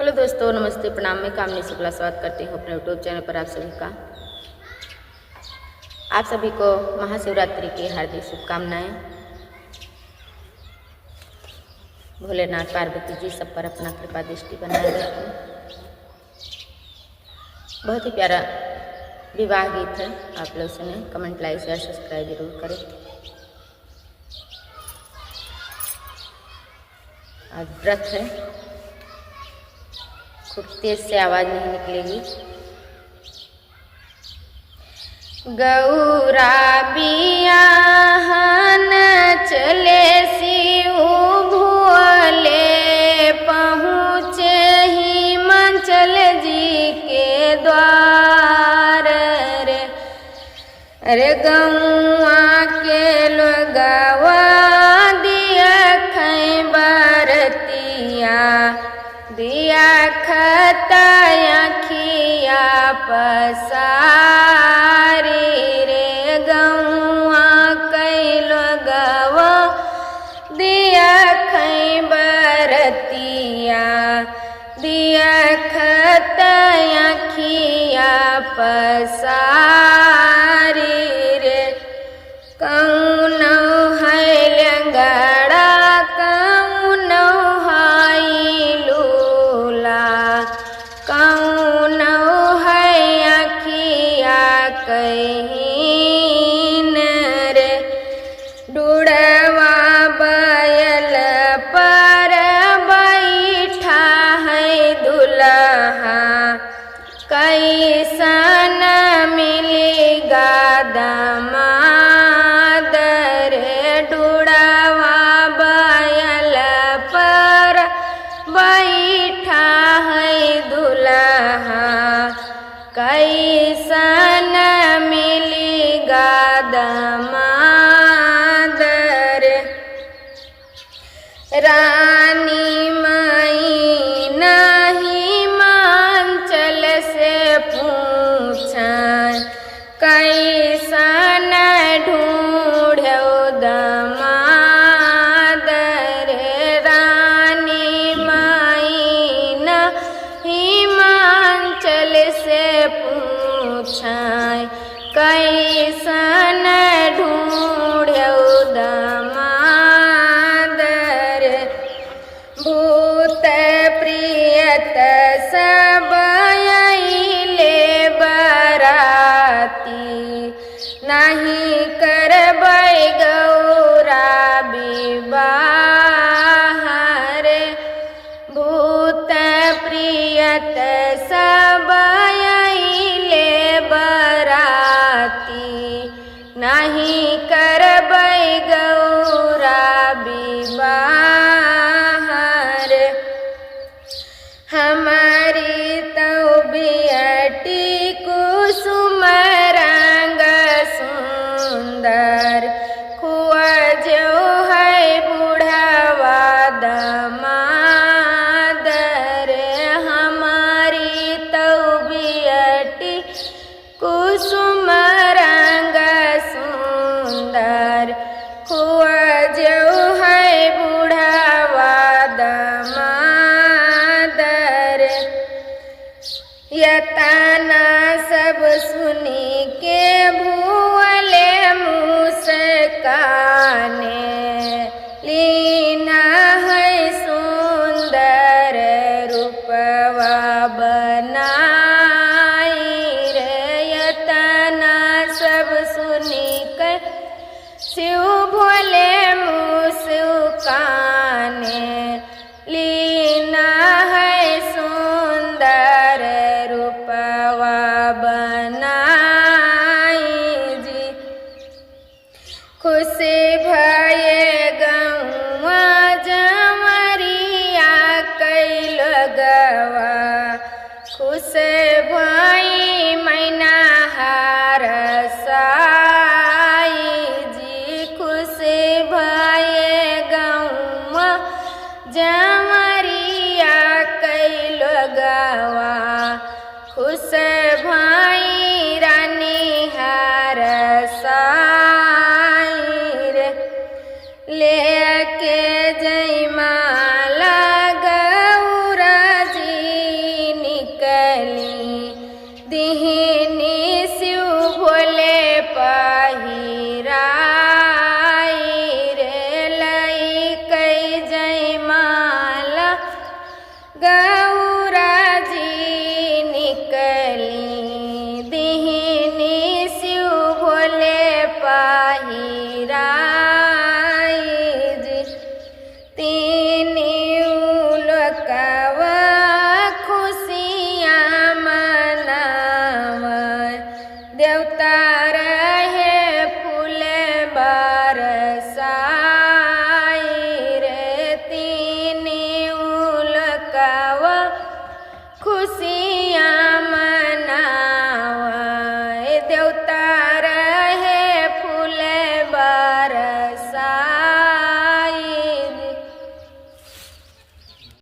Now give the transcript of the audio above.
Hello दोस्तों, नमस्ते, प्रणाम। मैं कामनी शुक्ला स्वागत करती हूँ अपने यूट्यूब चैनल पर आप सभी का। आप सभी को महाशिवरात्रि की हार्दिक शुभकामनाएं। भोलेनाथ पार्वती जी सब पर अपना कृपा दृष्टि बनाए रखें। बहुत ही प्यारा विवाह गीत है, आप लोग सुने। कमेंट, लाइक, शेयर, सब्सक्राइब जरूर करें। आज व्रत है, खूब तेज से आवाज नहीं निकलेगी। गौरा बियाहन चले शिव भुअले, पहुँचे हिमाचल जी के द्वार रे। अरे गौआ के लोगवा दिया खै बरतिया, दिया खताया खिया पसारी रे। गौआ कैलो गवा दिया खै बरतिया, दिया खताया खिया पसारी रे। कौनो है लंगड़ा, कौनो है लूला, कौनो है अखिया कहीन रे। डुड़वा बैल पर बैठा है दुल्हा, कैसन मिलेगा दामाद रे। डुड़वा बैल पर बैठा है दुल्हा, कैसन मिलेगा दामाद रे। रानी माई नहीं हिमाचल से पूछन, कैसन ढूंढो दामाद रे। रानी माई नहीं हिमाचल से पूछन, कैसन ढूंढो दामाद रे। भूत प्रियत सब अइले बराती, नहीं करबै गौरा विवाह रे। भूत प्रियत सब अइले बराती, नहीं करबै गौरा विवाह रे। हमारी तो बेटी कुसुम रंग सुंदर, खुआजो है बुढ़वा दामाद रे। हमारी तो बेटी कुसुम रंग सुंदर, खुआजो है बुढ़वा दामाद रे। यतना सब सुनी के भूले मुस्काने, लीना है सुंदर रूपवा बनाई रे। यतना सब सुनी के शिव भोले मुस्काने, लीना है सुंदर रूपवा बनाई जी। खुशी भये गौआ जमरिया कैलो गवा, खुश भई मैना हार साई जी। खुश भये गौआ जमरिया पकाओ खुशियाँ